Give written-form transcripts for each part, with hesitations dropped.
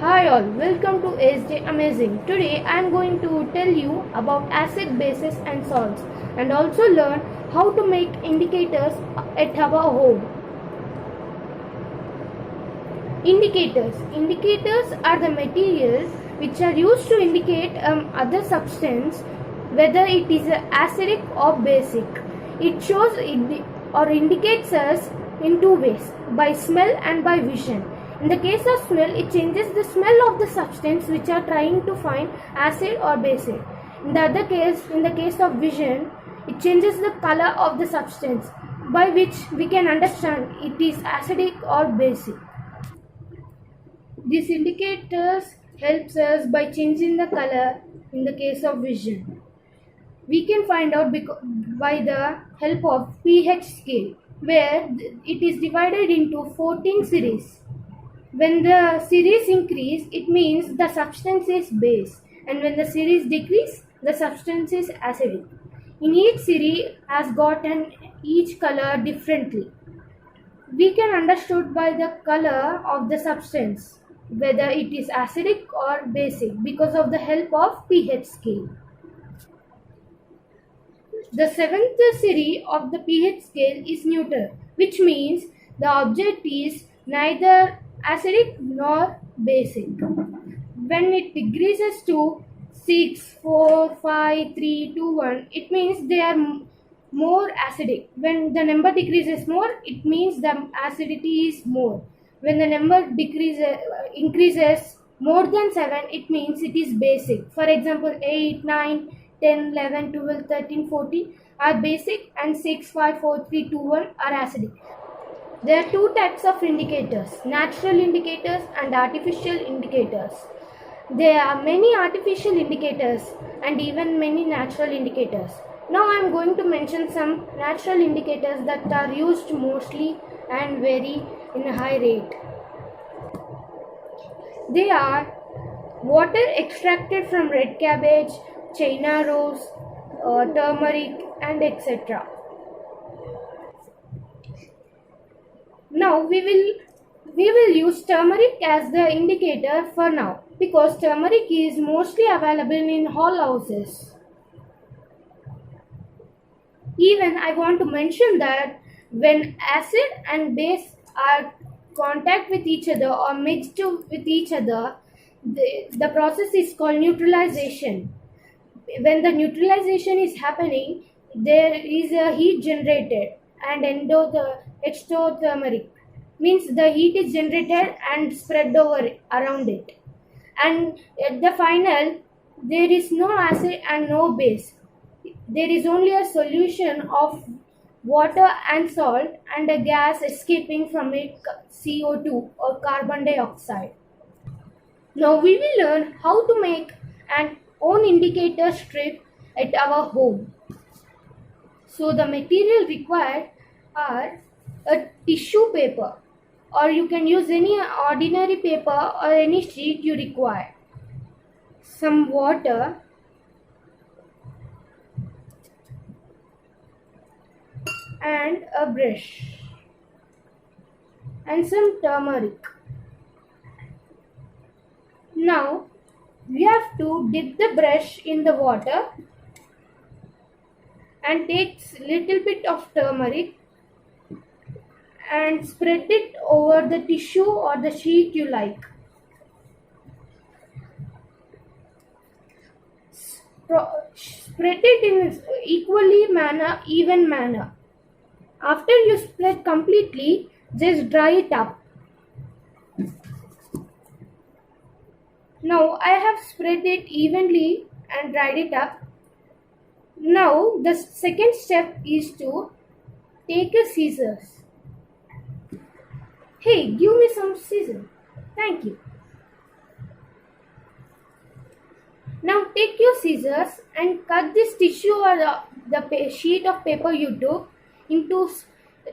Hi all, welcome to SJ Amazing. Today I am going to tell you about acid, bases and salts and also learn how to make indicators at our home. Indicators are the materials which are used to indicate other substance, whether it is acidic or basic. It shows or indicates us in two ways, by smell and by vision. In the case of smell, it changes the smell of the substance which are trying to find acid or basic. In the other case, in the case of vision, it changes the color of the substance by which we can understand it is acidic or basic. These indicators helps us by changing the color in the case of vision. We can find out by the help of pH scale, where it is divided into 14 series. When the series increase, it means the substance is base, and when the series decrease, the substance is acidic. In each series has gotten each color differently. We can understood by the color of the substance whether it is acidic or basic because of the help of pH scale. The seventh series of the pH scale is neutral, which means the object is neither acidic nor basic. When it decreases to 6, 4, 5, 3, 2, 1, it means they are more acidic. When the number decreases more, it means the acidity is more. When the number increases more than 7, it means it is basic. For example, 8, 9, 10, 11, 12, 13, 14 are basic, and 6, 5, 4, 3, 2, 1 are acidic. There are two types of indicators, natural indicators and artificial indicators. There are many artificial indicators and even many natural indicators. Now I am going to mention some natural indicators that are used mostly and vary in a high rate. They are water extracted from red cabbage, China rose, turmeric and etc. Now we will use turmeric as the indicator for now, because turmeric is mostly available in all houses. Even I want to mention that when acid and base are contact with each other or mixed with each other, the process is called neutralization. When the neutralization is happening, there is a heat generated, and exothermic means the heat is generated and spread around it. And at the final, there is no acid and no base. There is only a solution of water and salt and a gas escaping from it, CO2 or carbon dioxide. Now we will learn how to make an own indicator strip at our home. So the material required are a tissue paper, or you can use any ordinary paper or any sheet you require, some water, and a brush, and some turmeric. Now we have to dip the brush in the water and take little bit of turmeric and spread it over the tissue or the sheet you like. Spread it in even manner. After you spread completely, just dry it up. Now I have spread it evenly and dried it up. Now the second step is to take a scissors. Hey, give me some scissors. Thank you. Now take your scissors and cut this tissue or the sheet of paper you took into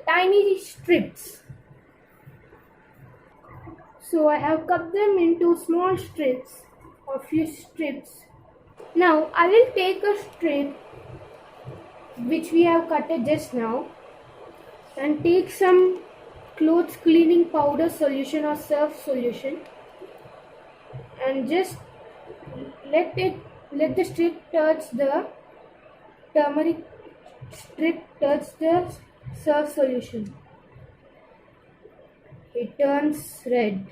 tiny strips. So I have cut them into small strips or few strips. Now I will take a strip which we have cut just now and take some clothes cleaning powder solution or surf solution and just let the strip touch the turmeric strip touch the surf solution. It turns red.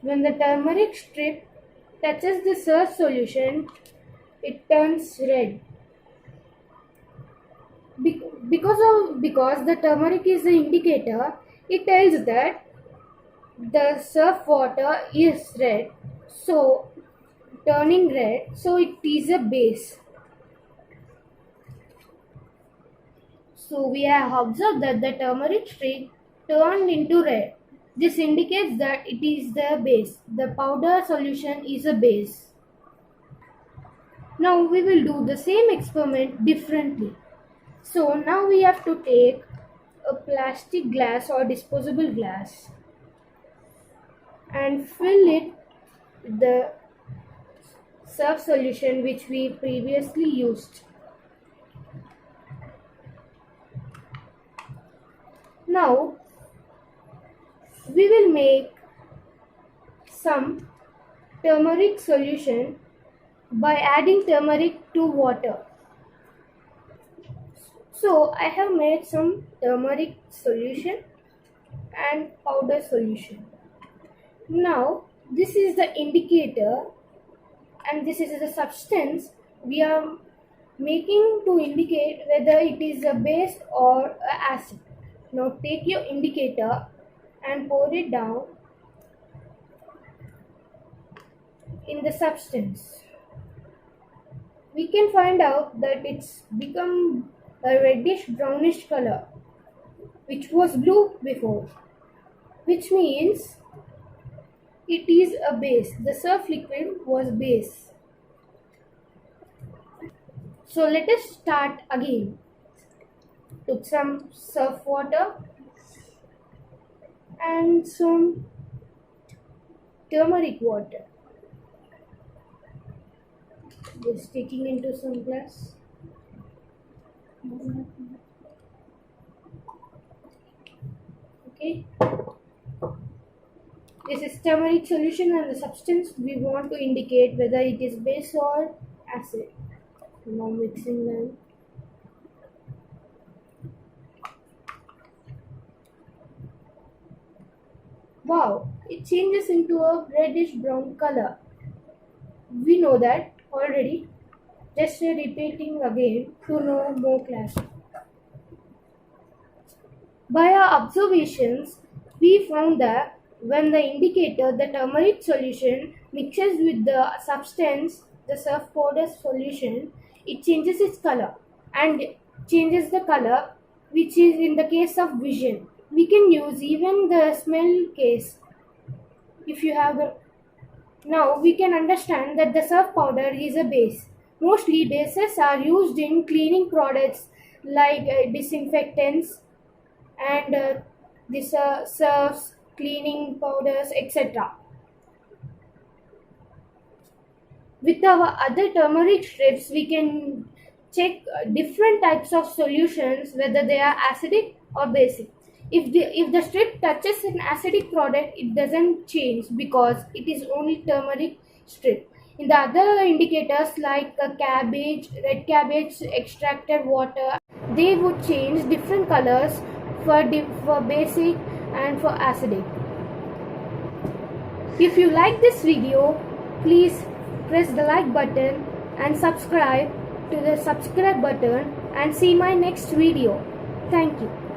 When the turmeric strip touches the surf solution, it turns red. Because the turmeric is the indicator, it tells that the surf water is red, so turning red, so it is a base. So we have observed that the turmeric strip turned into red. This indicates that it is the base. The powder solution is a base. Now we will do the same experiment differently. So now we have to take a plastic glass or disposable glass and fill it with the surf solution which we previously used. Now we will make some turmeric solution by adding turmeric to water. So I have made some turmeric solution and powder solution. Now this is the indicator and this is the substance we are making to indicate whether it is a base or an acid. Now take your indicator and pour it down in the substance. We can find out that it's become a reddish brownish color, which was blue before, which means it is a base. The surf liquid was base. So let us start again. Took some surf water and some turmeric water. Just taking into some glass. Okay. This is turmeric solution and the substance we want to indicate whether it is base or acid. Now mixing them. Wow, it changes into a reddish brown color. We know that already. Just repeating again to know more class. By our observations, we found that when the indicator, the turmeric solution, mixes with the substance, the surf powder solution, it changes its color and changes the color, which is in the case of vision. We can use even the smell case if you have the. Now we can understand that the surf powder is a base. Mostly bases are used in cleaning products like disinfectants and surfs, cleaning powders, etc. With our other turmeric strips, we can check different types of solutions whether they are acidic or basic. If the strip touches an acidic product, it doesn't change because it is only turmeric strip. In the other indicators like cabbage, red cabbage, extracted water, they would change different colors for basic and for acidic. If you like this video, please press the like button and subscribe to the subscribe button and see my next video. Thank you.